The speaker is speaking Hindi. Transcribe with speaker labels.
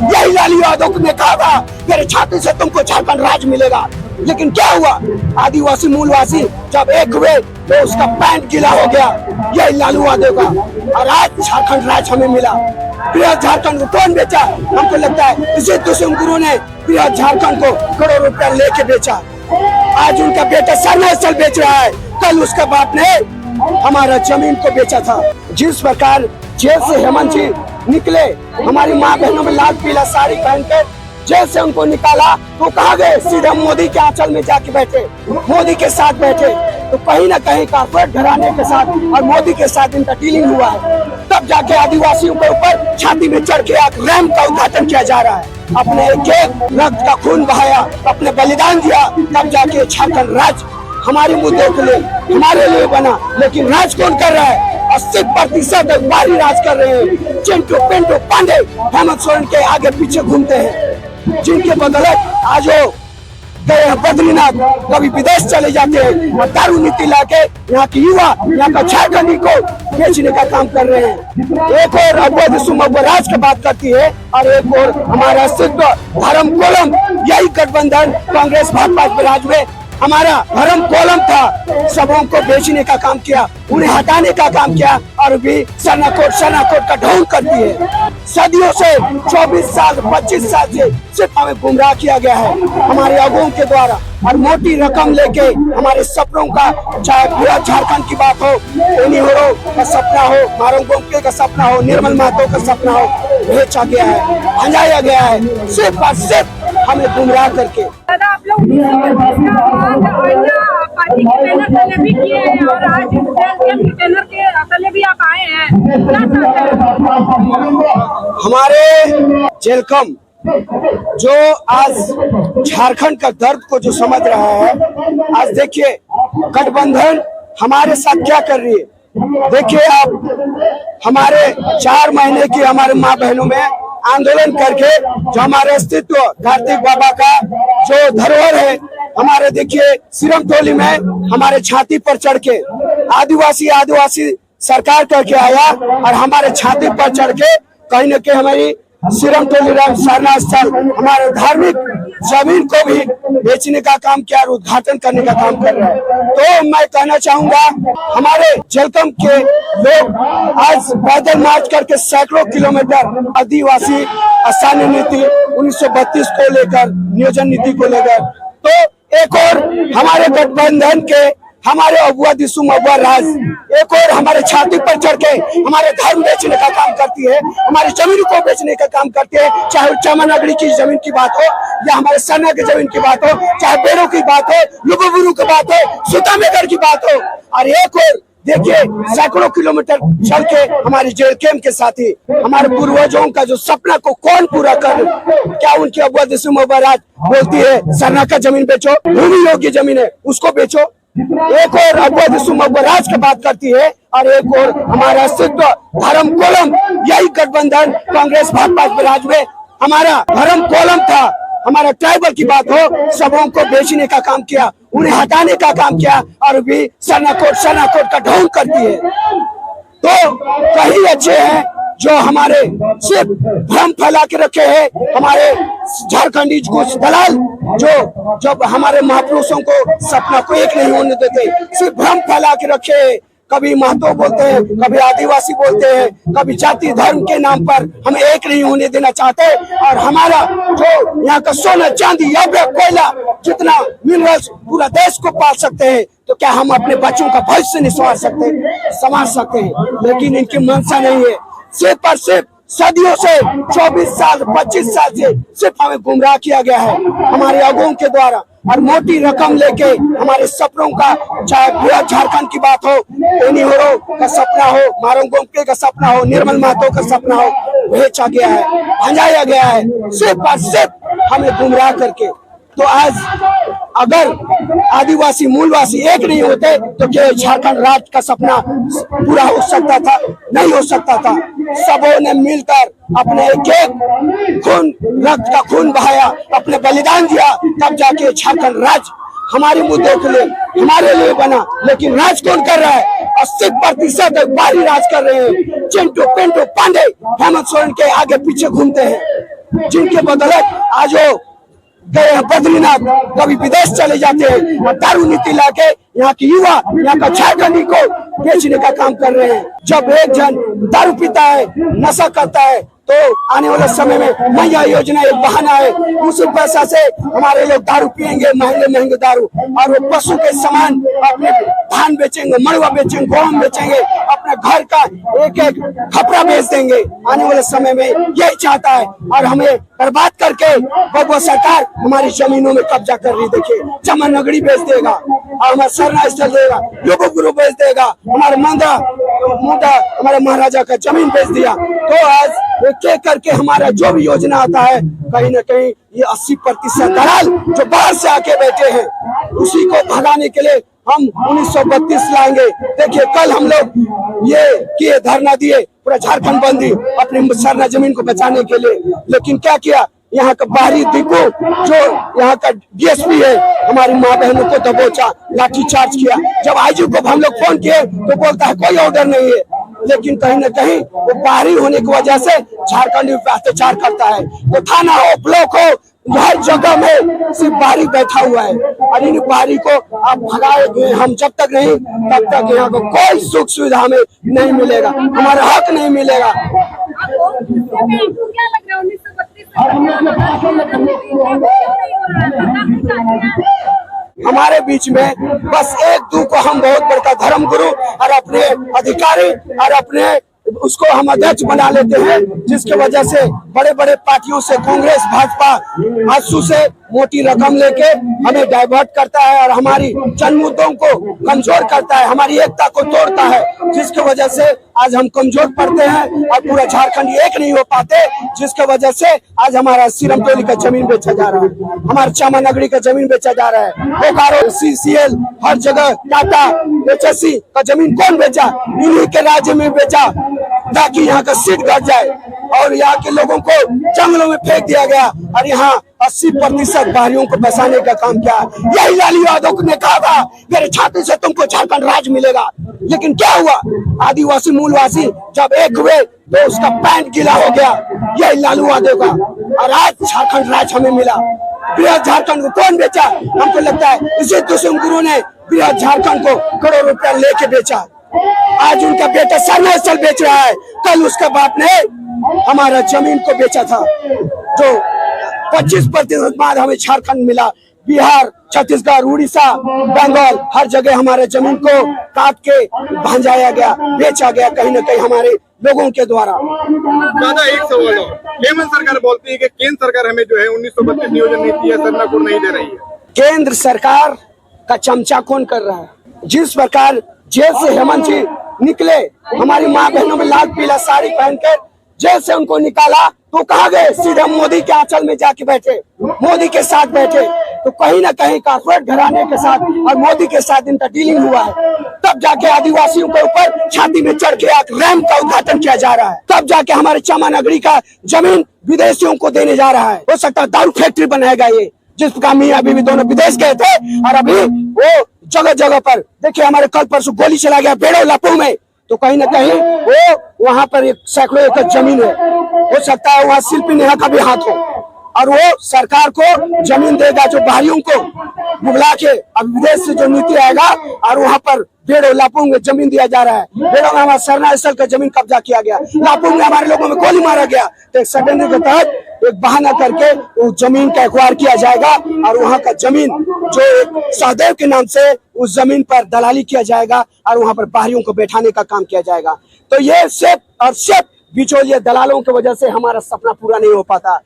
Speaker 1: यही लालू यादव ने कहा था मेरे छाती से तुमको झारखंड राज मिलेगा, लेकिन क्या हुआ? आदिवासी मूलवासी जब एक हुए तो उसका पैंट गीला हो गया, यही लालू यादव का। और आज झारखंड राज हमें मिला। बृहद झारखंड को कौन बेचा? हमको लगता है इसी दुष्यंत गुरु ने बृहद झारखंड को करोड़ रुपया लेके बेचा। आज उनका बेटा सरना स्थल बेच रहा है, कल उसका बाप ने हमारा जमीन को बेचा था। जिस प्रकार जेल से हेमंत जी निकले, हमारी माँ बहनों में लाल पीला साड़ी पहनकर जेल से उनको निकाला तो कहाँ गए? सीधा मोदी के आंचल में जाके बैठे, मोदी के साथ बैठे। तो कहीं ना कहीं कारपोरेट घराने के साथ और मोदी के साथ इनका डीलिंग हुआ है। तब जाके आदिवासियों के ऊपर छाती में चढ़ के एक रैंप का उद्घाटन किया जा रहा है। अपने एक रक्त का खून बहाया, अपने बलिदान दिया, तब जाके झारखंड राज्य हमारे मुद्दों के लिए हमारे लिए बना। लेकिन राज कौन कर रहा है? 80% बाहरी राज कर रहे हैं। चिंटू पिंटू पांडे हेमंत सोरेन के आगे पीछे घूमते हैं, जिनके बदौलत आज वो गए बद्रीनाथ, कभी विदेश चले जाते हैं और दारू नीति लाके यहाँ की युवा, यहाँ का झारखंडी को बेचने का काम कर रहे हैं। एक और अवैध सुमराज की बात करती है और एक और हमारा अस्तित्व धर्म कोलम, यही गठबंधन कांग्रेस भाजपा राज में हमारा धर्म कोलम था। सबों को बेचने का काम किया, उन्हें हटाने का काम किया और भी सनाकोट का ढोंग करती है। सदियों से 24 साल 25 साल से सिर्फ हमें गुमराह किया गया है हमारे अगुओं के द्वारा। और मोटी रकम लेके हमारे सपनों का, चाहे पूरा झारखंड की बात हो, एनी होरो का सपना हो, मारंग गोमके का सपना हो, निर्मल महतो का सपना हो, बेचा गया है, भंजाया गया है, सिर्फ और सिर्फ हमें गुमराह करके।
Speaker 2: आप लोग पार्टी के बैनर तले भी किए हैं और आज बैनर के तले भी आप आए हैं, क्या चाहते हैं?
Speaker 1: हमारे जेलकम जो आज झारखंड का दर्द को जो समझ रहा है, आज देखिए गठबंधन हमारे साथ क्या कर रही है। देखिए आप, हमारे 4 महीने की हमारे माँ बहनों में आंदोलन करके जो हमारे अस्तित्व कार्तिक बाबा का जो धरोहर है, हमारे देखिए सिरम टोली में हमारे छाती पर चढ़ के आदिवासी सरकार करके आया और हमारे छाती पर चढ़ के कहीं न कहीं हमारी सिरम टोली सरना स्थल, हमारे धार्मिक जमीन को भी बेचने का काम किया और उद्घाटन करने का काम कर रहा है। तो मैं कहना चाहूंगा, हमारे जेलकम के लोग आज पैदल मार्च करके सैकड़ों किलोमीटर आदिवासी स्थानीय नीति 1932 को लेकर, नियोजन नीति को लेकर, तो एक और हमारे गठबंधन के हमारे अगुआ दिसुम अगुआ राज एक और हमारे छाती पर चढ़ के हमारे धर्म बेचने का काम करती है, हमारी जमीन को बेचने का काम करती है। चाहे चामानगरी की जमीन की बात हो या हमारे सना की जमीन की बात हो, चाहे बेड़ों की बात हो, लुबुबुरु की बात हो, सुतामेगढ़ की बात हो। और एक और देखिए सैकड़ों किलोमीटर चल के हमारे जेल कैंप के साथी हमारे पूर्वजों का जो सपना को कौन पूरा कर, क्या उनकी अगुआ दिसुम अगुआ राज बोलती है सरना का जमीन बेचो, भूमि योग्य जमीन है उसको बेचो। एक और अगुआ दिसुम अगुआ राज की बात करती है और एक और हमारा अस्तित्व धर्म कोलम, यही गठबंधन कांग्रेस भाजपा राज में हमारा धर्म कोलम था। हमारा ट्राइबल की बात हो, सबों को बेचने का काम किया, उन्हें हटाने का काम किया और भी सनाकोट का ढोंग करती है। तो कहीं अच्छे हैं जो हमारे सिर्फ भ्रम फैला के रखे हैं, हमारे झारखंडी कुछ दलाल जो जब हमारे महापुरुषों को सपना को एक नहीं होने देते, सिर्फ भ्रम फैला के रखे हैं। कभी महतो बोलते हैं, कभी आदिवासी बोलते हैं, कभी जाति धर्म के नाम पर हमें एक नहीं होने देना चाहते। और हमारा जो यहाँ का सोना चांदी या कोयला जितना मिनरल्स पूरा देश को पाल सकते हैं, तो क्या हम अपने बच्चों का भविष्य नहीं संवार सकते हैं? लेकिन इनकी मंशा नहीं है। सिर्फ और सिर्फ सदियों से 24 साल 25 साल से सिर्फ हमें गुमराह किया गया है हमारे अगुओं के द्वारा। और मोटी रकम लेके हमारे सपनों का, चाहे पूरा झारखंड की बात हो, एनी होरो का सपना हो, मारंग गोमके का सपना हो, निर्मल महतो का सपना हो, बेचा गया है, भंजाया गया है, सिर्फ और सिर्फ हमें गुमराह करके। तो आज अगर आदिवासी मूलवासी एक नहीं होते तो क्या झारखंड राज्य का सपना पूरा हो सकता था? नहीं हो सकता था। सबों ने मिलकर अपने एक खून, रक्त का खून बहाया, अपने बलिदान दिया, तब जाके झारखंड राज्य हमारे मुद्दों के लिए हमारे लिए बना। लेकिन राज कौन कर रहा है? 80% बाहरी राज कर रहे हैं। चिंटू पिंटू पांडे हेमंत सोरेन के आगे पीछे घूमते हैं, जिनके बदौलत आज वो गए हैं बद्रीनाथ, कभी विदेश चले जाते हैं और दारू नीति लाके यहाँ की युवा, यहाँ का झारखंडी को बेचने का काम कर रहे हैं। जब एक जन दारू पीता है, नशा करता है, तो आने वाले समय में मैया योजना एक बहाना है, उसी पैसा से हमारे लोग दारू पियेंगे, महंगे महंगे दारू, और वो पशु के समान अपने धान बेचेंगे, मड़ुआ बेचेंगे, गेहूं बेचेंगे, अपने घर का एक एक खपरा बेच देंगे। आने वाले समय में यही चाहता है और हमें बर्बाद करके बबुआ सरकार हमारी जमीनों में कब्जा कर रही। देखिए, चमन नगरी बेच देगा और हमारा सरना स्थल देगा, योगो गुरु बेच देगा, हमारे मंदा मुंडा हमारे महाराजा का जमीन बेच दिया। तो आज एक करके हमारा जो भी योजना आता है, कहीं न कहीं ये 80% दलाल जो बाहर से आके बैठे हैं, उसी को भगाने के लिए हम 1932 लाएंगे। देखिए, कल हम लोग ये किए, धरना दिए, पूरा झारखंड बंदी अपनी सरना जमीन को बचाने के लिए, लेकिन क्या किया, यहाँ का बाहरी दिक्कू जो यहाँ का डीएसपी है, हमारी माँ बहनों को दबोचा, लाठी चार्ज किया। जब आईजी को हम लोग फोन किए तो बोलता है कोई ऑर्डर नहीं है, लेकिन कहीं न कहीं वो बाहरी होने की वजह से झारखंड पे अत्याचार करता है। तो थाना हो, ब्लॉक हो, हर जगह में सिर्फ बाहरी बैठा हुआ है और इन बाहरी को आप भगाए हम जब तक नहीं, तब तक यहाँ को कोई सुख सुविधा हमें नहीं मिलेगा, हमारा हक नहीं मिलेगा।
Speaker 2: क्या लग रहा है 1932
Speaker 1: हमारे बीच में बस एक दू को हम बहुत बड़का धर्म गुरु और अपने अधिकारी और अपने उसको हम अध्यक्ष बना लेते हैं, जिसके वजह से बड़े बड़े पार्टियों से कांग्रेस भाजपा आंसू से मोटी रकम लेके हमें डाइवर्ट करता है और हमारी जन मुद्दों को कमजोर करता है, हमारी एकता को तोड़ता है, जिसके वजह से आज हम कमजोर पड़ते हैं और पूरा झारखंड एक नहीं हो पाते, जिसके वजह से आज हमारा सिरमटोली का जमीन बेचा जा रहा है, हमारा चामा नगरी का जमीन बेचा जा रहा है, बोकारो, CCL, हर जगह टाटा, HSC का जमीन कौन बेचा? इन्हीं के राज्य में बेचा ताकि यहाँ का सीट घट जाए और यहाँ के लोगों को जंगलों में फेंक दिया गया और यहाँ 80% बाहरियों को बसाने का काम किया। यही लालू यादव ने कहा था मेरे छाती से तुमको झारखंड राज मिलेगा, लेकिन क्या हुआ? आदिवासी मूलवासी जब एक हुए तो उसका पैंट गीला हो गया, यही लालू यादव का, और आज झारखंड राज हमें मिला। बृहद झारखंड को कौन बेचा? हमको लगता है इसी दुष्यंत गुरु ने बृहद झारखंड को करोड़ रुपया लेके बेचा। आज उनका बेटा सरना स्थल बेच रहा है, कल उसके बाप ने हमारा जमीन को बेचा था, जो 25% बाद हमें झारखंड मिला। बिहार, छत्तीसगढ़, उड़ीसा, बंगाल, हर जगह हमारे जमीन को काट के भंजाया गया, बेचा गया कहीं न कहीं हमारे लोगों के द्वारा।
Speaker 3: दादा, एक सवाल हो, हेमंत सरकार बोलती है कि केंद्र सरकार हमें जो है 1932 नियोजन नीति है सरना को नहीं दे रही है।
Speaker 1: केंद्र सरकार का चमचा कौन कर रहा है? जिस प्रकार जेल से हेमंत जी निकले, हमारी माँ बहनों में लाल पीला साड़ी पहनकर जेल से उनको निकाला, तो कहाँ गए? सीधा मोदी के आंचल में जाके बैठे, मोदी के साथ बैठे। तो कहीं ना कहीं कॉर्पोरेट घराने के साथ और मोदी के साथ इनका डीलिंग हुआ है, तब जाके आदिवासियों के ऊपर छाती में चढ़ के एक रैंप का उद्घाटन किया जा रहा है, तब जाके हमारे चामा नगरी का जमीन विदेशियों को देने जा रहा है। हो सकता है दारू फैक्ट्री बनाएगा ये, जिस प्रकार मियां बीवी दोनों विदेश गए थे और अभी वो जगह जगह पर देखिए, हमारे कल परसों गोली चला गया बेड़ो लापू में, तो कहीं ना कहीं वो वहां पर एक सैकड़ों एकड़ जमीन है, हो सकता है वहाँ शिल्पी नेहा का भी हाथ हो और वो सरकार को जमीन देगा जो बाहरियों को बुला के। अब विदेश से जो नीति आएगा और वहाँ पर बेड़ो लापुंग में जमीन दिया जा रहा है, बेड़ो में हमारा सरना स्थल का जमीन कब्जा किया गया, लापुंग में हमारे लोगों में गोली मारा गया, तो एक षड्यंत्र के तहत एक बहाना करके वो जमीन का एक्वायर किया जाएगा और वहाँ का जमीन जो एक सहदेव के नाम से उस जमीन पर दलाली किया जाएगा और वहाँ पर बाहरियों को बैठाने का काम किया जाएगा। तो ये सिर्फ और सिर्फ बिचौलिए दलालों की वजह से हमारा सपना पूरा नहीं हो पाता।